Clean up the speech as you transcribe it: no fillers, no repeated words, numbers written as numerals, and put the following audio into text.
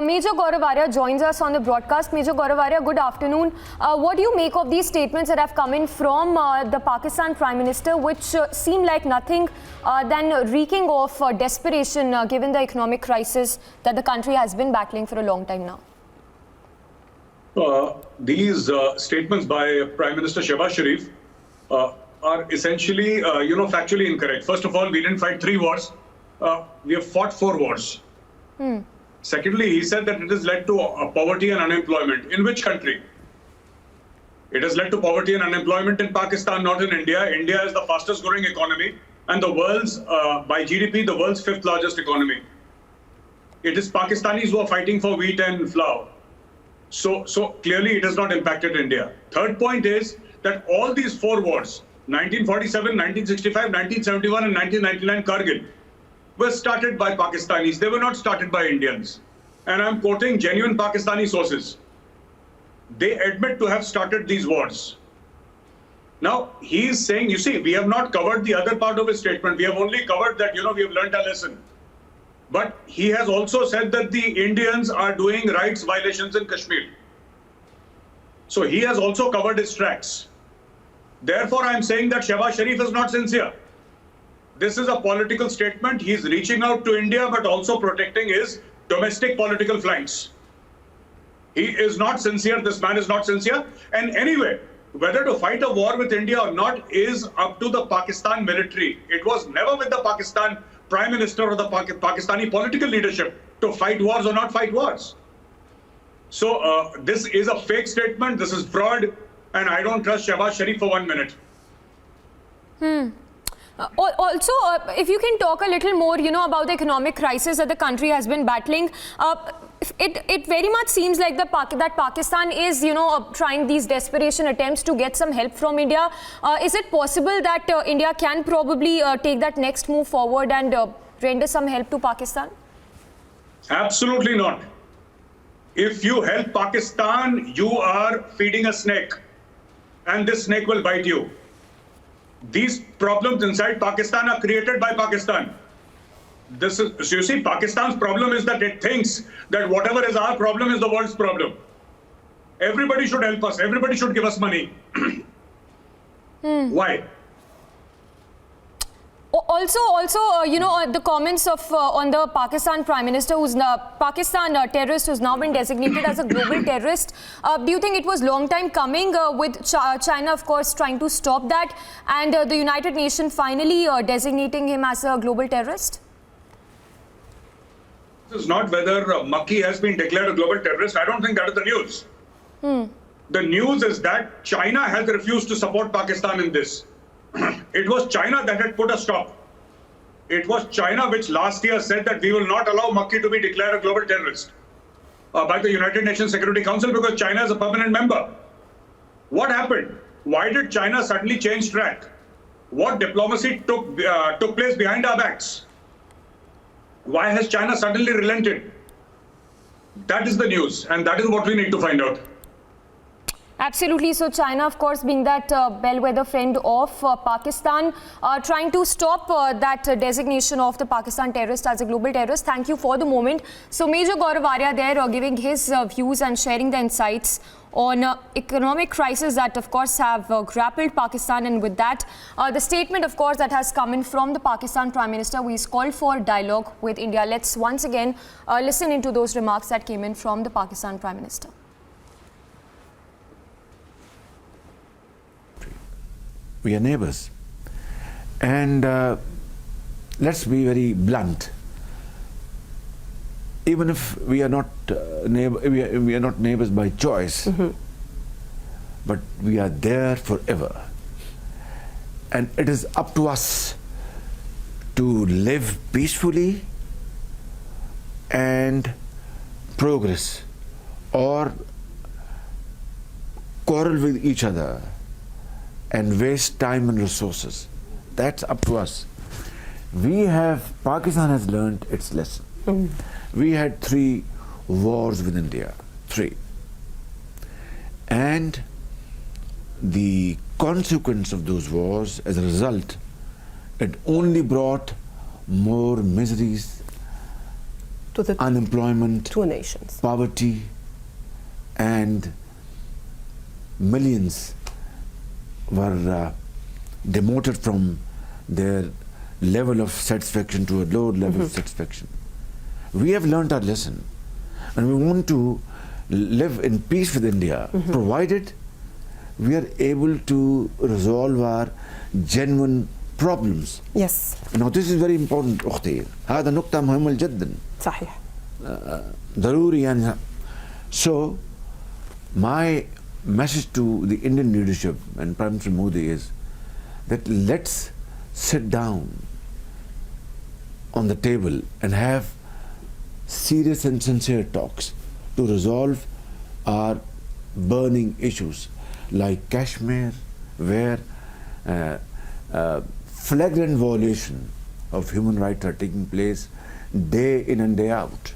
Major Gaurav Arya joins us on the broadcast. Major Gaurav Arya, good afternoon. What do you make of these statements that have come in from the Pakistan Prime Minister, which seem like nothing than reeking of desperation given the economic crisis that the country has been battling for a long time now? These statements by Prime Minister Shehbaz Sharif are essentially, factually incorrect. First of all, we didn't fight 3 wars. We have fought 4 wars. Secondly, he said that it has led to poverty and unemployment. In which country? It has led to poverty and unemployment in Pakistan, not in India. India is the fastest growing economy and the world's, by GDP, the world's 5th largest economy. It is Pakistanis who are fighting for wheat and flour. So clearly it has not impacted India. Third point is that all these 4 wars, 1947, 1965, 1971 and 1999 Kargil, were started by Pakistanis. They were not started by Indians. And I'm quoting genuine Pakistani sources. They admit to have started these wars. Now, he is saying, you see, we have not covered the other part of his statement. We have only covered that, we have learned a lesson. But he has also said that the Indians are doing rights violations in Kashmir. So he has also covered his tracks. Therefore, I'm saying that Shehbaz Sharif is not sincere. This is a political statement. He's reaching out to India, but also protecting his domestic political flanks. He is not sincere. This man is not sincere. And anyway, whether to fight a war with India or not is up to the Pakistan military. It was never with the Pakistan Prime Minister or the Pakistani political leadership to fight wars or not fight wars. So this is a fake statement. This is fraud. And I don't trust Shehbaz Sharif for 1 minute. Also, if you can talk a little more, about the economic crisis that the country has been battling. It very much seems like that Pakistan is, trying these desperation attempts to get some help from India. Is it possible that India can probably take that next move forward and render some help to Pakistan? Absolutely not. If you help Pakistan, you are feeding a snake, and this snake will bite you. These problems inside Pakistan are created by Pakistan. So you see, Pakistan's problem is that it thinks that whatever is our problem is the world's problem. Everybody should help us. Everybody should give us money. Why? Also, the comments of on the Pakistan Prime Minister, who's Pakistan terrorist, who's now been designated as a global terrorist. Do you think it was long time coming with China, of course, trying to stop that, and the United Nations finally designating him as a global terrorist? This is not whether Makki has been declared a global terrorist. I don't think that is the news. The news is that China has refused to support Pakistan in this. It was China that had put a stop. It was China which last year said that we will not allow Makki to be declared a global terrorist by the United Nations Security Council because China is a permanent member. What happened? Why did China suddenly change track? What diplomacy took place behind our backs? Why has China suddenly relented? That is the news, and that is what we need to find out. Absolutely. So China, of course, being that bellwether friend of Pakistan, trying to stop that designation of the Pakistan terrorist as a global terrorist. Thank you for the moment. So Major Gaurav Arya there giving his views and sharing the insights on economic crisis that, of course, have grappled Pakistan. And with that, the statement, of course, that has come in from the Pakistan Prime Minister, who is called for dialogue with India. Let's once again listen into those remarks that came in from the Pakistan Prime Minister. We are neighbors, and let's be very blunt. Even if we are not we are not neighbors by choice, but we are there forever, and it is up to us to live peacefully and progress, or quarrel with each other and waste time and resources. That's up to us. Pakistan has learned its lesson. We had 3 wars with India, 3. And the consequence of those wars, as a result, it only brought more miseries to the unemployment, two nations. poverty, and millions were demoted from their level of satisfaction to a lower level of satisfaction. We have learned our lesson, and we want to live in peace with India, provided we are able to resolve our genuine problems. Yes. Now this is very important أختي. هذا نقطة مهمة جدا. صحيح. ضروري يعني. So my message to the Indian leadership and Prime Minister Modi is that let's sit down on the table and have serious and sincere talks to resolve our burning issues like Kashmir, where flagrant violation of human rights are taking place day in and day out.